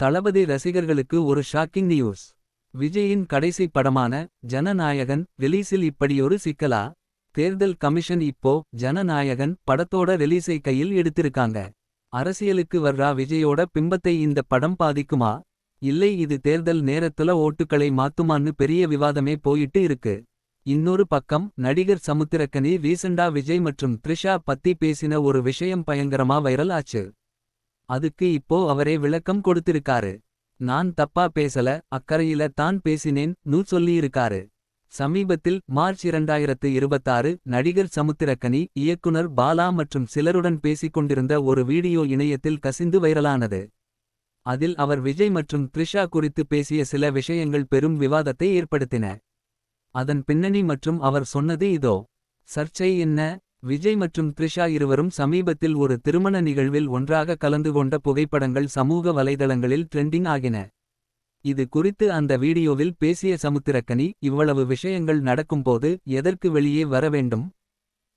தளபதி ரசிகர்களுக்கு ஒரு shocking news. விஜயின் கடைசி படமான ஜனநாயகன் ரிலீஸில் இப்படியொரு சிக்கலா. தேர்தல் கமிஷன் இப்போ ஜனநாயகன் படத்தோட ரிலீஸை கையில் எடுத்திருக்காங்க. அரசியலுக்கு வர்றா விஜயோட பிம்பத்தை இந்த படம் பாதிக்குமா. இல்லை இது தேர்தல் நேரத்துல ஓட்டுக்களை மாத்துமான்னு பெரிய விவாதமே போயிட்டு இருக்கு. இன்னொரு பக்கம் நடிகர் சமுத்திரக்கனி ரீசெண்டா விஜய் மற்றும் த்ரிஷா பத்தி பேசின ஒரு விஷயம் பயங்கரமா வைரல் ஆச்சு. அதுக்கு இப்போ அவரே விளக்கம் கொடுத்திருக்காரு. நான் தப்பா பேசல, அக்கறையில தான் பேசினேன் சொல்லியிருக்காரு. சமீபத்தில் மார்ச் 2026 நடிகர் சமுத்திரக்கனி இயக்குனர் பாலா மற்றும் சிலருடன் பேசிக்கொண்டிருந்த ஒரு வீடியோ இணையத்தில் கசிந்து வைரலானது. அதில் அவர் விஜய் மற்றும் த்ரிஷா குறித்து பேசிய சில விஷயங்கள் பெரும் விவாதத்தை ஏற்படுத்தின. அதன் பின்னணி மற்றும் அவர் சொன்னது இதோ. சர்ச்சை என்ன. விஜய் மற்றும் த்ரிஷா இருவரும் சமீபத்தில் ஒரு திருமண நிகழ்வில் ஒன்றாக கலந்து கொண்ட புகைப்படங்கள் சமூக வலைதளங்களில் ட்ரெண்டிங் ஆகின. இது குறித்து அந்த வீடியோவில் பேசிய சமுத்திரக்கனி இவ்வளவு விஷயங்கள் நடக்கும்போது எதற்கு வெளியே வர வேண்டும்.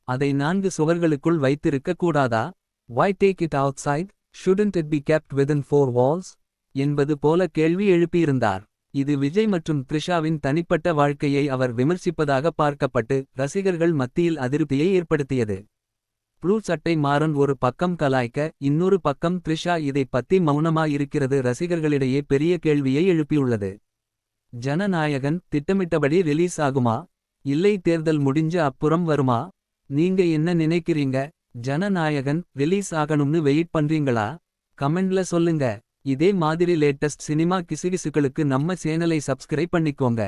அதை 4 சுவர்களுக்குள் வைத்திருக்க கூடாதா. Why take it outside? Shouldn't it be kept within 4 walls? என்பது போல கேள்வி எழுப்பியிருந்தார். இது விஜய் மற்றும் த்ரிஷாவின் தனிப்பட்ட வாழ்க்கையை அவர் விமர்சிப்பதாக பார்க்கப்பட்டு ரசிகர்கள் மத்தியில் அதிருப்தியை ஏற்படுத்தியது. ப்ளூ சட்டை மாறன் ஒரு பக்கம் கலாய்க்க, இன்னொரு பக்கம் த்ரிஷா இதை பத்தி மௌனமா இருக்கிறது ரசிகர்களிடையே பெரிய கேள்வியை எழுப்பியுள்ளது. ஜனநாயகன் திட்டமிட்டபடி ரிலீஸ் ஆகுமா. இல்லை தேர்தல் முடிஞ்ச அப்புறம் வருமா. நீங்க என்ன நினைக்கிறீங்க. ஜனநாயகன் ரிலீஸ் ஆகணும்னு வெயிட் பண்றீங்களா. கமெண்ட்ல சொல்லுங்க. இதே மாதிரி லேட்டஸ்ட் சினிமா கிசுகிசுக்களுக்கு நம்ம சேனலை சப்ஸ்கிரைப் பண்ணிக்கோங்க.